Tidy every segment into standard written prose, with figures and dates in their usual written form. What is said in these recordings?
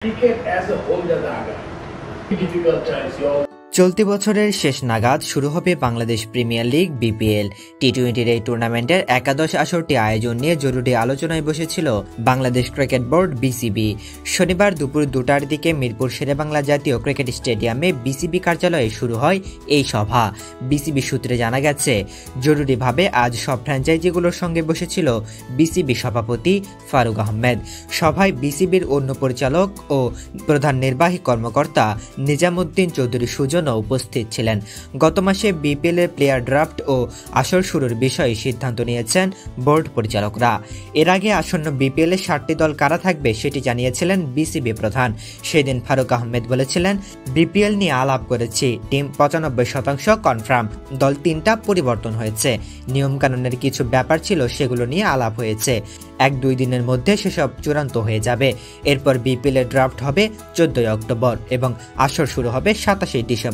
Cricket as a whole daga. Difficult times, you all. চলতি বছরের শেষ নাগাদ শুরু হবে বাংলাদেশ প্রিমিয়ার লিগ বিপিএল। টি-20 এই টুর্নামেন্টের একাদশ আসরটি আয়োজন নিয়ে জরুরি আলোচনায় বসেছিল বাংলাদেশ ক্রিকেট বোর্ড বিসিবি। শনিবার দুপুর 2টার দিকে মিরপুর শেরেবাংলা জাতীয় ক্রিকেট স্টেডিয়ামে বিসিবি কার্যালয়ে শুরু হয় এই সভা। বিসিবি সূত্রে জানা গেছে, জরুরিভাবে আজ সব ফ্র্যাঞ্চাইজিগুলোর সঙ্গে বসেছিল বিসিবি সভাপতি ফারুক আহমেদ। সভায় বিসিবির অন্য পরিচালক ও প্রধান নির্বাহী কর্মকর্তা নিজামুদ্দিন চৌধুরী সুজন উপস্থিত ছিলেন। গত মাসে বিপিএল এর প্লেয়ার ড্রাফট ও আসর শুরুর বিষয়ে সিদ্ধান্ত নিয়েছেন বোর্ড পরিচালকরা। এর আগে আসন্ন বিপিএল এর 7টি দল কারা থাকবে সেটি জানিয়েছিলেন বিসিবি প্রধান। সেদিন ফারুক আহমেদ বলেছিলেন, বিপিএল নিয়ে আলাপ করেছি, টিম 95% কনফার্ম। দল 3টা পরিবর্তন হয়েছে, নিয়মকানুনের কিছু ব্যাপার ছিল সেগুলো নিয়ে আলাপ হয়েছে। 1-2 দিনের মধ্যে সেসব চূড়ান্ত হয়ে যাবে। এরপর বিপিএল এর ড্রাফট হবে 14 অক্টোবর এবং আসর শুরু হবে 27 ডিসেম্বর।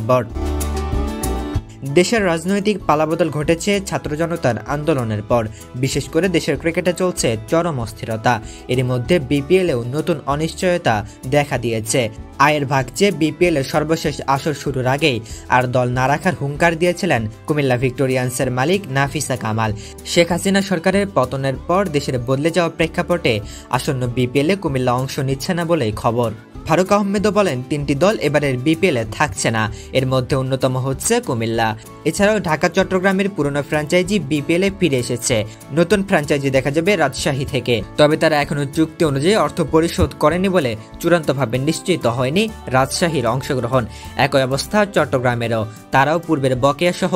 দেশের রাজনৈতিক পালাবদল ঘটেছে ছাত্র জনতার আন্দোলনের পর। বিশেষ করে দেশের ক্রিকেটে চলছে চরম অস্থিরতা। এর মধ্যে বিপিএলেও নতুন অনিশ্চয়তা দেখা দিয়েছে। আয়ের ভাগ চেয়ে বিপিএল এর সর্বশেষ আসর শুরুর আগেই আর দল না রাখার হুঙ্কার দিয়েছিলেন কুমিল্লা ভিক্টোরিয়ান্সের মালিক নাফিসা কামাল। শেখ হাসিনা সরকারের পতনের পর দেশের বদলে যাওয়া প্রেক্ষাপটে আসন্ন বিপিএল এ কুমিল্লা অংশ নিচ্ছে না বলেই খবর। ফারুক আহমেদও বলেন, 3টি দল এবারের বিপিএল এ থাকছে না, এর মধ্যে অন্যতম হচ্ছে কুমিল্লা। এছাড়াও ঢাকা চট্টগ্রামের পুরনো ফ্র্যাঞ্চাইজি বিপিএল এ ফিরে এসেছে। নতুন ফ্র্যাঞ্চাইজি দেখা যাবে রাজশাহী থেকে, তবে তারা এখনো চুক্তি অনুযায়ী অর্থ পরিশোধ করেনি বলে চূড়ান্তভাবে নিশ্চিত হয়নি রাজশাহীর অংশগ্রহণ। একই অবস্থা চট্টগ্রামেরও, তারাও পূর্বের বকেয়া সহ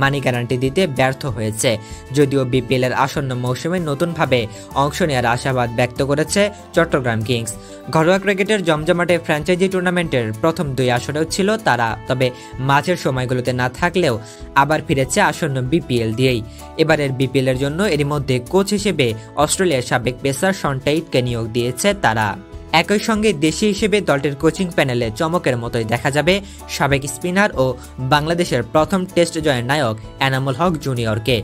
মানি গ্যারান্টি দিতে ব্যর্থ হয়েছে। যদিও বিপিএল এর আসন্ন মৌসুমে নতুনভাবে অংশ নেওয়ার আশাবাদ ব্যক্ত করেছে চট্টগ্রাম কিংস। ঘরোয়া ক্রিকেটের জমজমাটে ফ্র্যাঞ্চাইজি টুর্নামেন্টের প্রথম 2 আসরেও ছিল তারা, তবে মাঝের সময়গুলোতে না থাকলেও আবার ফিরেছে আসন্ন বিপিএল দিয়েই। এবারের বিপিএল এর জন্য এরই মধ্যে কোচ হিসেবে অস্ট্রেলিয়ার সাবেক পেসার শন টেইটকে নিয়োগ দিয়েছে তারা। একই সঙ্গে দেশি হিসেবে দলটির কোচিং প্যানেলে চমকের মতোই দেখা যাবে সাবেক স্পিনার ও বাংলাদেশের প্রথম টেস্ট জয়ের নায়ক এনামুল হক জুনিয়রকে।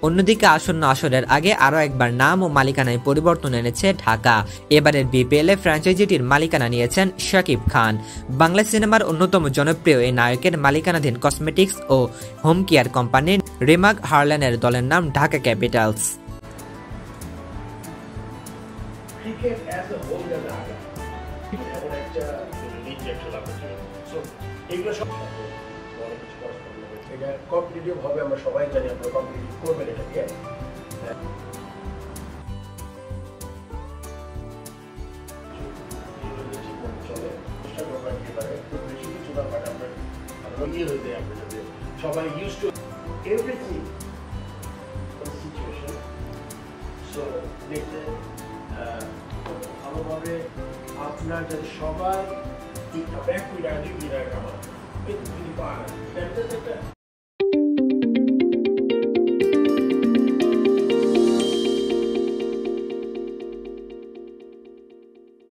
অন্যদিকে আসন্ন আসরের আগে আরও একবার নাম ও মালিকানায় পরিবর্তন এনেছে ঢাকা। এবারের বিপিএল এ ফ্র্যাঞ্চাইজিটির মালিকানা নিয়েছেন শাকিব খান। বাংলা সিনেমার অন্যতম জনপ্রিয় এই নায়কের মালিকানাধীন কসমেটিক্স ও হোম কেয়ার কোম্পানি রিমাগ হারল্যানের দলের নাম Dhaka Capitals. Cricket as a whole daga. এমন একটা ইন্টেলেকচুয়াল অপরচুনিটি। সো এগুলো সব বড় কিছু করার হবে। এটা কম্পিটিটিভ হবে, আমরা সবাই জানি আপনারা কম্পিটিটিভ করবেন এটাকে। সবাই use to everything situation. So দেখতে ভালোভাবে আপনার যাতে সবাই ব্যাক উইড আইডি বিরাট আমার কিন্তু যদি পারেন